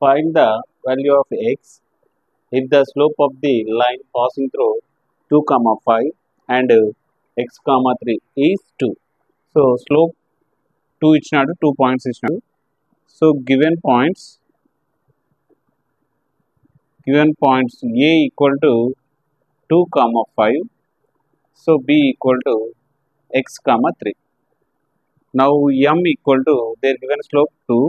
Find the value of x if the slope of the line passing through 2 comma 5 and x comma 3 is 2. So slope 2 ఇచ్చినాడు, 2 points ఇచ్చినాడు. So given points a equal to 2 comma 5. So b equal to x comma 3. Now m equal to their given slope 2,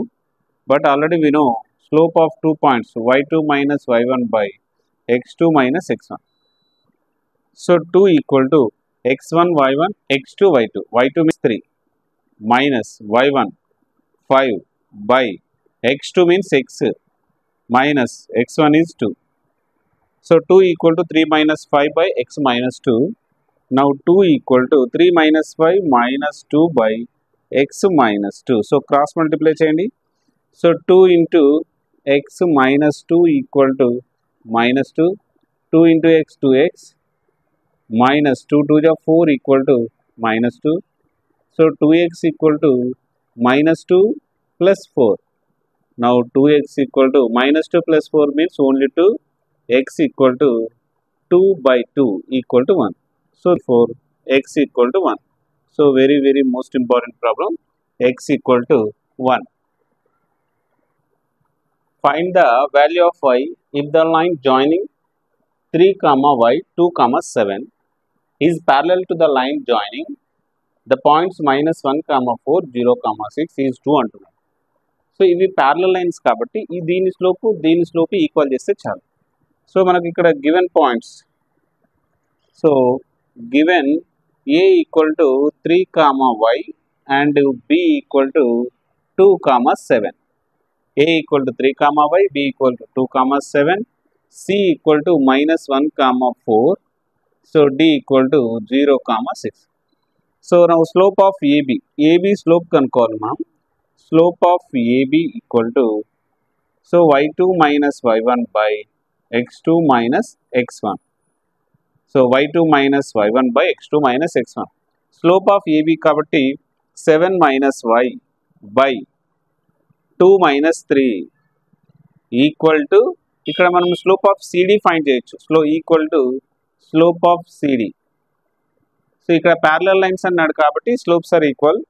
but already we know slope of 2 points y2 minus y1 by x2 minus x1. So 2 equal to x1 y1 x2 y2. y2 means 3 minus y1 5 by x2 means x minus x1 is 2. So 2 equal to 3 minus 5 by x minus 2. Now 2 equal to 3 minus 5 minus 2 by x minus 2. So cross multiply cheyandi. So 2 into x minus 2 equal to minus 2. 2 into x 2x minus 2 to the 4 equal to minus 2. So 2x equal to minus 2 plus 4. Now 2x equal to minus 2 plus 4 means only 2. X equal to 2 by 2 equal to 1. So for x equal to 1. So very most important problem, x equal to 1. Find the value of y if the line joining 3 comma y 2 comma 7 is parallel to the line joining the points minus 1 comma 4 0 comma 6 is 2 అంటున్నాం. So ఇవి parallel lines కాబట్టి దీని slope equal చేస్తే చాలు. So మనకి ఇక్కడ given points, so given a equal to 3 comma y and b equal to 2 comma 7. a equal to 3 comma y, b equal to 2 comma 7, c equal to minus 1 comma 4, so d equal to 0 comma 6. So now slope of AB slope కనుక్కోవాలి మనం. Slope of AB equal to, so y2 minus y1 by x2 minus x1. So y2 minus y1 by x2 minus x1. Slope of AB కాబట్టి 7 minus y by 2 minus 3 equal to, ఇక్కడ మనం slope of CD find చేయొచ్చు. Equal to slope of CD. So ఇక్కడ parallel lines అన్నాడు కాబట్టి slopes are equal.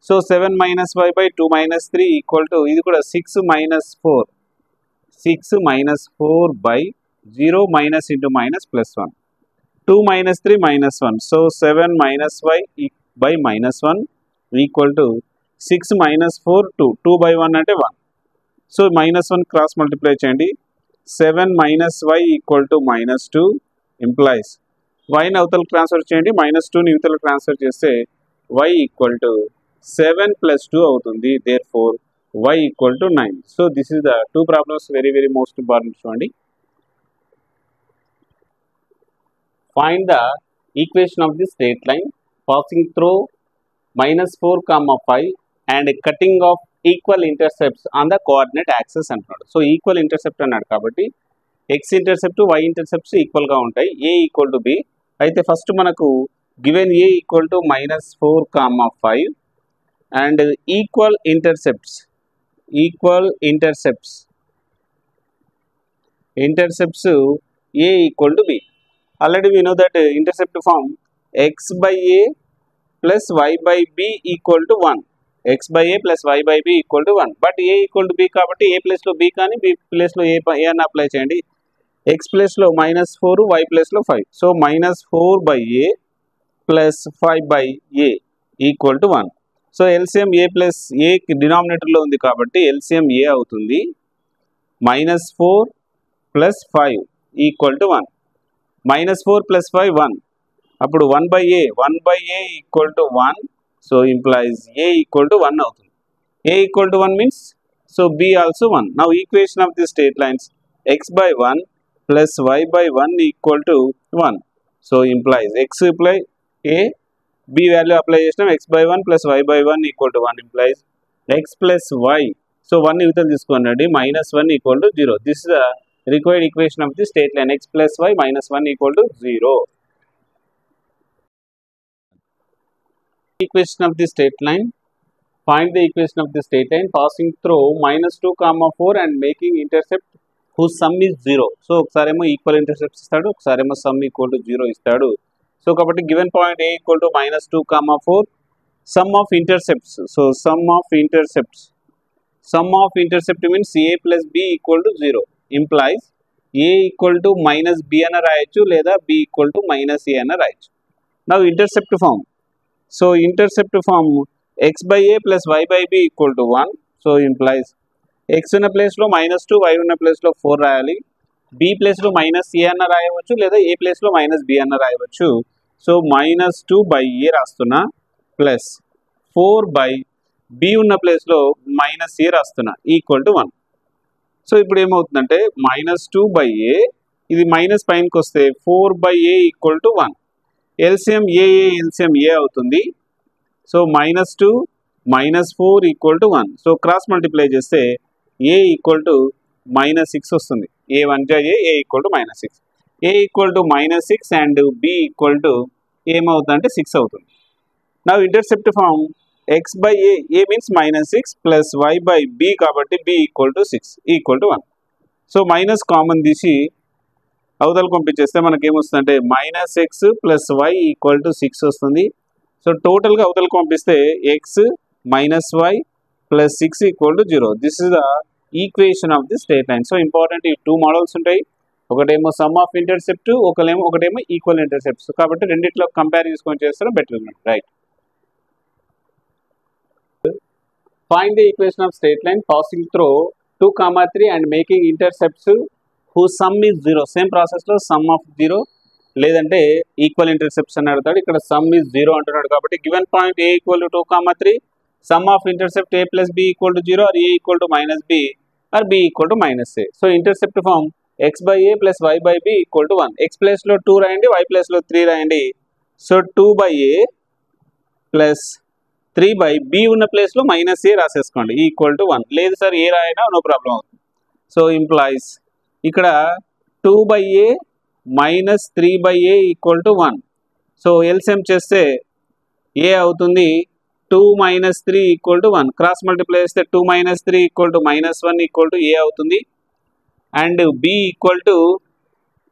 So 7 minus y by 2 minus 3 equal to, ఇది కూడా 6 minus 4 by 0 minus into minus plus 1. 2 minus 3 minus 1. So 7 minus y by minus 1 equal to 6 minus 4 2. 2 by 1 అంటే 1. So minus 1 cross multiply చేయండి. 7 minus y equal to minus 2 implies y ని అవతల transfer చేయండి, minus 2 ని అవతల transfer చేస్తే y equal to 7 plus 2 అవుతుంది. Therefore y equal to 9. So this is the two problems very most important చూడండి. Find the equation of the straight line passing through minus 4 comma 5 and cutting off equal intercepts on the coordinate axis అంటున్నాడు. So equal intercept అన్నాడు కాబట్టి x intercept y intercepts ఈక్వల్గా ఉంటాయి. a equal to b. అయితే first మనకు given a equal to minus 4 comma 5 and equal intercepts a equal to b. Already we know that intercept form x by a plus y by b equal to 1. x by a plus y by b equal to 1. But a equal to b కాబట్టి a place లో b కానీ b place లో a అని apply చేయండి. x place లో minus 4, y place లో 5. So minus 4 by a plus 5 by a equal to 1. So LCM a plus a డినామినేటర్లో ఉంది కాబట్టి LCM a అవుతుంది. minus 4 plus 5 equal to 1. minus 4 plus 5 1. అప్పుడు 1 by a equal to 1. So implies a equal to 1 అవుతుంది. a equal to 1 means, so b also 1. Now equation of the straight lines x by 1 plus y by 1 equal to 1. So implies x apply a, b value apply చేసినాం, x by 1 plus y by 1 equal to 1 implies x plus y. So 1 ఇవతల తీసుకోండి, minus 1 equal to 0. This is the required equation of the straight line x plus y minus 1 equal to 0. Equation of the straight line Find the equation of the straight line passing through -2, 4 and making intercept whose sum is 0. So ఒకసారేమో equal intercepts ఇస్తాడు, ఒకసారేమో sum equal to 0 ఇస్తాడు. So కాబట్టి given point A equal to -2, 4 sum of intercepts. So sum of intercept means a plus b equal to 0 implies a equal to minus b ana రాయొచ్చు లేదా b equal to minus a ana రాయొచ్చు. Now intercept form. So intercept form x by a plus y by b equal to 1. So implies x ఉన్న place లో -2, y ఉన్న place లో 4 రాయాలి. b place లో -a అన్న రాయవచ్చు లేదా a ప్లేస్ లో -b అన్న రాయవచ్చు. సో -2 by a రాస్తున్నా ప్లస్ 4 by b ఉన్న ప్లేస్ లో -a రాస్తున్నా ఈక్వల్ టు 1. సో ఇప్పుడు ఏమవుతుందంటే -2 by a ఇది మైనస్ పైనకి వస్తే 4 by a equal to 1. LCM ఏ అవుతుంది. So -2 -4 equal to 1. So cross multiply చేస్తే a ఈక్వల్ టు -6 వస్తుంది. a 1 జా a equal to -6. a equal to -6 అండ్ b ఈక్వల్ టు ఏమవుతుందంటే 6 అవుతుంది. నా intercept form x by a means -6 plus y by b కాబట్టి b equal to 6 equal to 1. So minus common తీసి అవతల పంపించేస్తే మనకి ఏమొస్తుందంటే -x plus y equal to 6 వస్తుంది. సో టోటల్గా అవతలకు పంపిస్తే x minus y plus 6 equal to 0. This is the equation of the straight line. So important ఈ 2 మోడల్స్ ఉంటాయి. ఒకటేమో సమ్ ఆఫ్ ఇంటర్సెప్ట్, ఒకటేమో ఈక్వల్ ఇంటర్సెప్ట్స్. కాబట్టి రెండిట్లో కంపేర్ చేసుకొని చేస్తారు బెటర్ ఉంది, right. Find the equation of straight line passing through 2, 3 and making intercepts who some is 0. Same ప్రాసెస్లో సమ్ ఆఫ్ 0 లేదంటే ఈక్వల్ ఇంటర్సెప్ట్స్ అని అడుగుతాడు. ఇక్కడ సమ్ ఈజ్ 0 అంటున్నాడు కాబట్టి given point A equal to 2, 3 sum of intercept a plus b equal to 0 or a equal to minus b or b equal to minus a. So intercept form x by a plus y by b equal to 1. x place లో 2 రాయండి, y place లో 3 రాయండి. So 2 by a plus 3 by b ఉన్న place లో minus a రాసేసుకోండి equal to 1. లేదు sir ఏ రాయినా no problem అవుతుంది. So implies ఇక్కడ 2 by a minus 3 by a equal to 1. So LCM చేస్తే a అవుతుంది 2 minus 3 equal to 1. Cross multiply చేస్తే 2 minus 3 equal to -1 equal to a అవుతుంది. And b equal to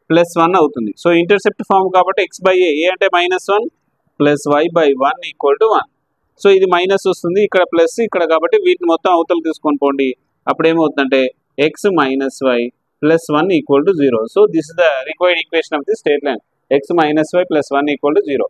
+1 అవుతుంది. So intercept form కాబట్టి x by a అంటే -1 plus y by 1 equal to 1. So ఇది minus వస్తుంది, ఇక్కడ ప్లస్ ఇక్కడ కాబట్టి వీటిని మొత్తం అవతలు తీసుకొని పోండి. అప్పుడు ఏమవుతుందంటే x minus y plus 1 equal to 0. So this is the required equation of the straight line. x minus y plus 1 equal to 0.